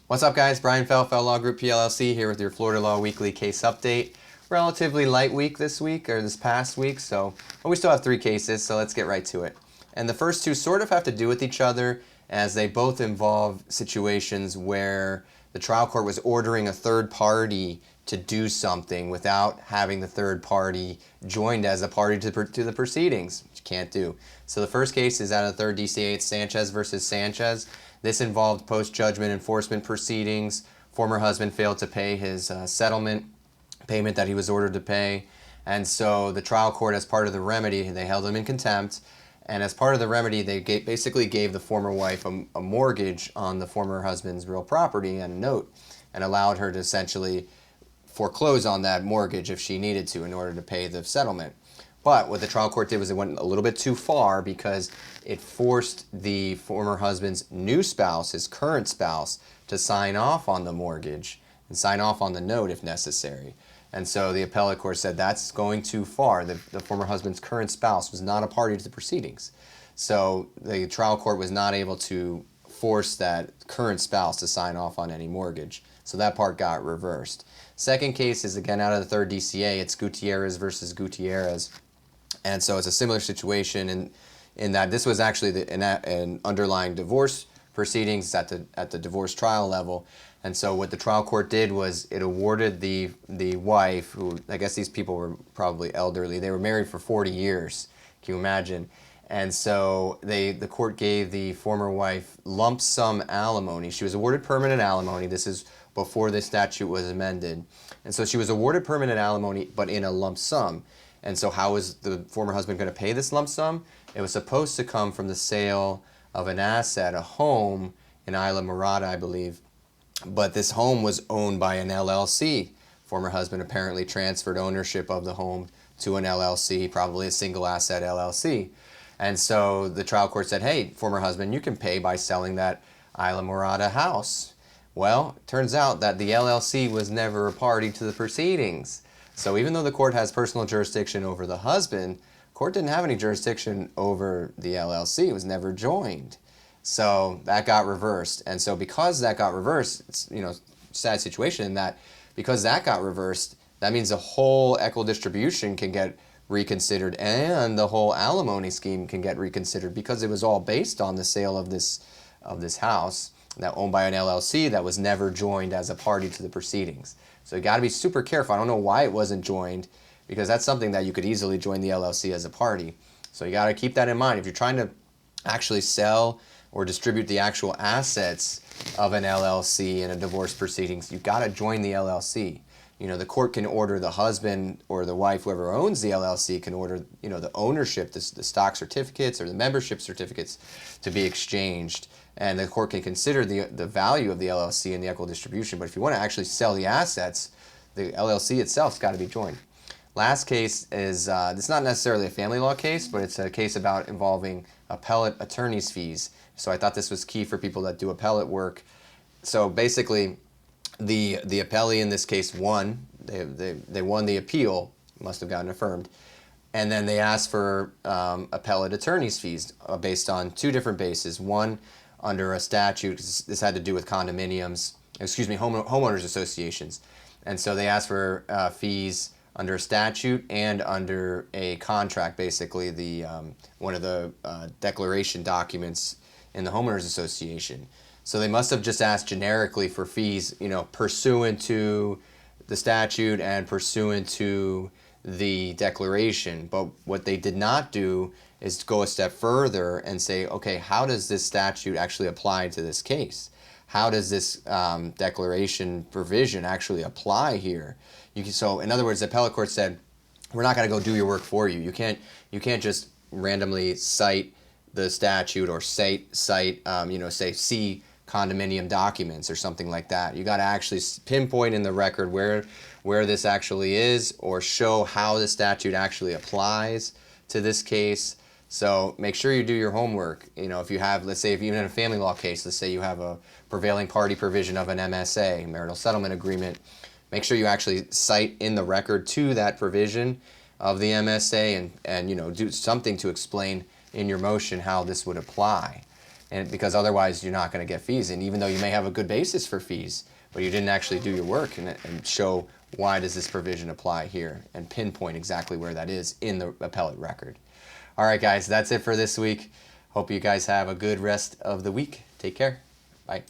What's up, guys? Brian Fell Law Group PLLC here with your Florida Law Weekly case update. Relatively light week this week, or this past week, but we still have 3 cases, so let's get right to it. And the first 2 sort of have to do with each other, as they both involve situations where the trial court was ordering a third party to do something without having the third party joined as a party to the proceedings, which you can't do. So the first case is out of the 3rd DCA. It's Sanchez versus Sanchez. This involved post-judgment enforcement proceedings. Former husband failed to pay his settlement payment that he was ordered to pay, and so the trial court, as part of the remedy, they held him in contempt, and as part of the remedy, they basically gave the former wife a mortgage on the former husband's real property and a note, and allowed her to essentially foreclose on that mortgage if she needed to in order to pay the settlement. But what the trial court did was it went a little bit too far, because it forced the former husband's new spouse, his current spouse, to sign off on the mortgage and sign off on the note if necessary. And so the appellate court said that's going too far. The former husband's current spouse was not a party to the proceedings. So the trial court was not able to force that current spouse to sign off on any mortgage. So that part got reversed. Second case is again out of the 3rd DCA. It's Gutierrez versus Gutierrez. And so it's a similar situation in that this was actually an underlying divorce proceedings at the divorce trial level. And so what the trial court did was it awarded the wife, who I guess these people were probably elderly. They were married for 40 years. Can you imagine? And so the court gave the former wife lump sum alimony. She was awarded permanent alimony. This is before the statute was amended. And so she was awarded permanent alimony, but in a lump sum. And so how was the former husband going to pay this lump sum? It was supposed to come from the sale of an asset, a home in Isla Morada, I believe. But this home was owned by an LLC. Former husband apparently transferred ownership of the home to an LLC, probably a single asset LLC. And so the trial court said, hey, former husband, you can pay by selling that Isla Morada house. Well, it turns out that the LLC was never a party to the proceedings. So even though the court has personal jurisdiction over the husband, the court didn't have any jurisdiction over the LLC. It was never joined. So that got reversed. And so because that got reversed, it's, sad situation in that because that got reversed, that means the whole equal distribution can get reconsidered and the whole alimony scheme can get reconsidered, because it was all based on the sale of this house that owned by an LLC that was never joined as a party to the proceedings. So you got to be super careful. I don't know why it wasn't joined, because that's something that you could easily join the LLC as a party. So you got to keep that in mind. If you're trying to actually sell or distribute the actual assets of an LLC in a divorce proceedings, you've got to join the LLC. The court can order the husband or the wife, whoever owns the LLC, can order, the ownership, the stock certificates or the membership certificates to be exchanged. And the court can consider the value of the LLC in the equal distribution. But if you want to actually sell the assets, the LLC itself's got to be joined. Last case is, it's not necessarily a family law case, but it's a case about involving appellate attorney's fees. So I thought this was key for people that do appellate work. So basically, the appellee in this case won. They won the appeal, must have gotten affirmed. And then they asked for appellate attorney's fees based on 2 different bases. One, under a statute, this had to do with homeowners associations. And so they asked for fees under a statute and under a contract, basically one of the declaration documents in the homeowners association. So they must have just asked generically for fees, pursuant to the statute and pursuant to the declaration. But what they did not do is go a step further and say, okay, how does this statute actually apply to this case? How does this declaration provision actually apply here? So in other words, the appellate court said, we're not going to go do your work for you. You can't just randomly cite the statute or say see condominium documents or something like that. You got to actually pinpoint in the record where this actually is, or show how the statute actually applies to this case. So make sure you do your homework. If you have, let's say, if even in a family law case, let's say you have a prevailing party provision of an MSA, marital settlement agreement, make sure you actually cite in the record to that provision of the MSA and do something to explain in your motion how this would apply. and because otherwise you're not going to get fees. And even though you may have a good basis for fees, but you didn't actually do your work and show why does this provision apply here and pinpoint exactly where that is in the appellate record. All right, guys, that's it for this week. Hope you guys have a good rest of the week. Take care. Bye.